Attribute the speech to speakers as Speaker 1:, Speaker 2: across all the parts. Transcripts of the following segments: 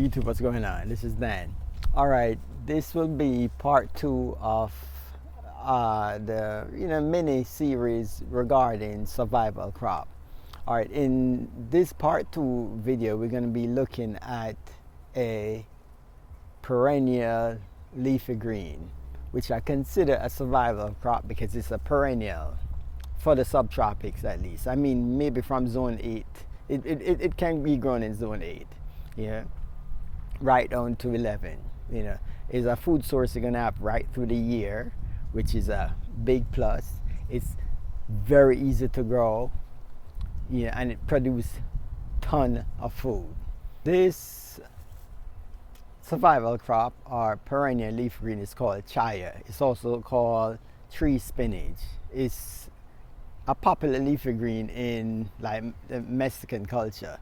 Speaker 1: YouTube, what's going on? This is Dan. All right, this will be part 2 of the mini series regarding survival crop. All right, in this part 2 video, we're going to be looking at a perennial leafy green, which I consider a survival crop because it's a perennial for the subtropics, at least. I mean, maybe from zone 8, it can be grown in zone 8, yeah, right down to 11. Is a food source you're gonna have right through the year, which is a big plus. It's very easy to grow, and it produces ton of food. This survival crop or perennial leaf green is called Chaya. It's also called tree spinach. It's a popular leafy green in like the Mexican culture.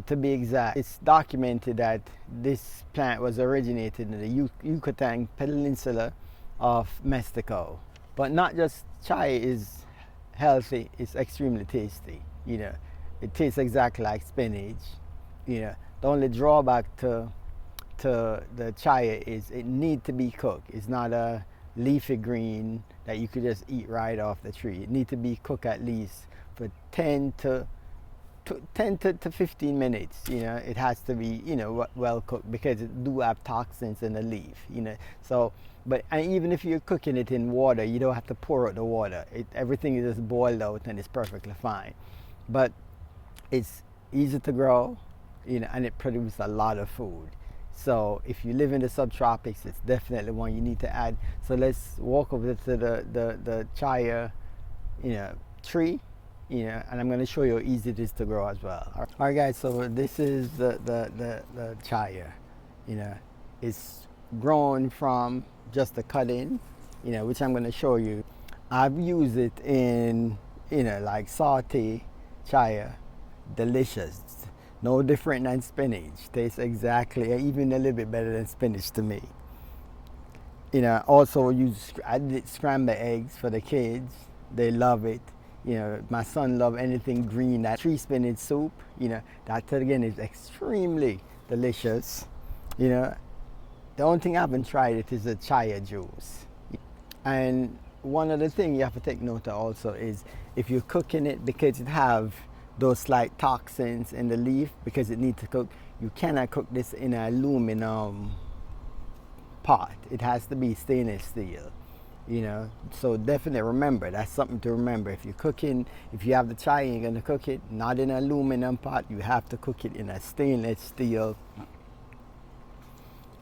Speaker 1: To be exact, it's documented that this plant was originated in the Yucatan Peninsula of Mexico. But not just Chaya is healthy, it's extremely tasty. It tastes exactly like spinach. The only drawback to the Chaya is it needs to be cooked. It's not a leafy green that you could just eat right off the tree. It needs to be cooked at least for 10 to 15 minutes. It has to be well cooked because it do have toxins in the leaf. And even if you're cooking it in water, you don't have to pour out the water. Everything is just boiled out and it's perfectly fine. But it's easy to grow, and it produces a lot of food. So if you live in the subtropics, it's definitely one you need to add. So let's walk over to the Chaya tree, and I'm going to show you how easy it is to grow as well. All right, guys, so this is the Chaya. It's grown from just a cut-in, which I'm going to show you. I've used it in, like saute Chaya, delicious. No different than spinach. Tastes exactly, even a little bit better than spinach to me. Also I did scrambled eggs for the kids. They love it. My son loves anything green. That tree spinach soup, that again is extremely delicious. The only thing I haven't tried it is the Chaya juice. And one other thing you have to take note of also is if you're cooking it, because it have those slight toxins in the leaf, because it needs to cook, you cannot cook this in an aluminum pot. It has to be stainless steel. So definitely remember, that's something to remember. If you're cooking, if you have the Chaya, you're gonna cook it not in an aluminum pot. You have to cook it in a stainless steel.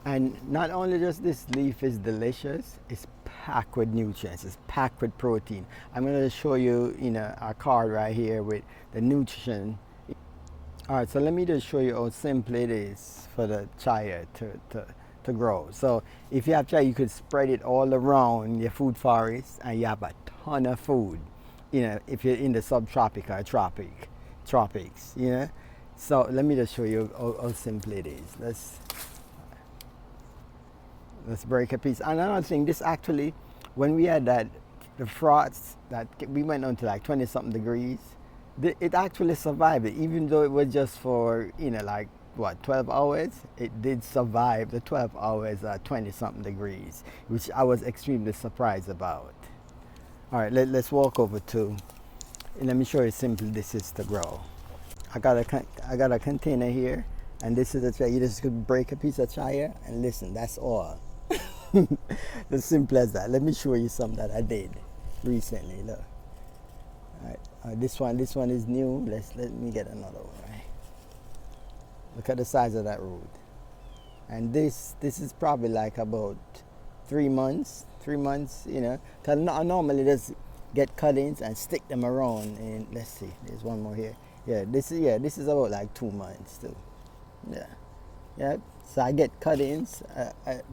Speaker 1: And not only just this leaf is delicious, it's packed with nutrients, it's packed with protein. I'm going to show you, our card right here with the nutrition. All right, so let me just show you how simple it is for the Chaya to grow. So if you have Chaya, you could spread it all around your food forest and you have a ton of food, if you're in the subtropical or tropics, So let me just show you how simple it is. Let's break a piece. And another thing, this actually, when we had the frosts that we went on to like 20 something degrees, it actually survived it, even though it was just for, like what, 12 hours, it did survive the 12 hours at 20 something degrees, which I was extremely surprised about. All right, let's walk over to, let me show you how simple this is to grow. I got a container here, and this is a Chaya. You just could break a piece of Chaya, and listen, that's all. As simple as that. Let me show you some that I did recently. Look. All right, this one is new. Let me get another one. Right? Look at the size of that root. And this is probably like about 3 months. 3 months, Because I normally just get cuttings and stick them around. And let's see, there's one more here. Yeah, this is about like 2 months too. Yeah. Yeah, so I get cuttings,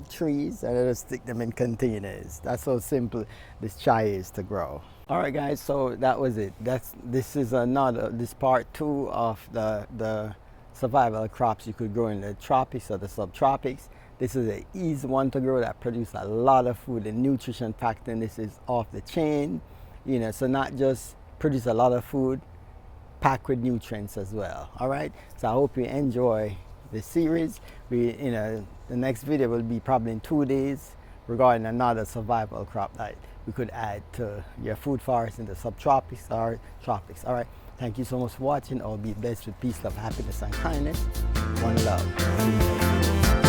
Speaker 1: trees, and I just stick them in containers. That's how simple this chai is to grow. All right, guys. So that was it. This is this part 2 of the survival crops you could grow in the tropics or the subtropics. This is an easy one to grow that produce a lot of food. The nutrition factor in this is off the chain. You know, so not just produce a lot of food, packed with nutrients as well. All right. So I hope you enjoy this series. The next video will be probably in 2 days regarding another survival crop that we could add to your food forest in the subtropics or tropics. All right. Thank you so much for watching. All be blessed with peace, love, happiness, and kindness. One love.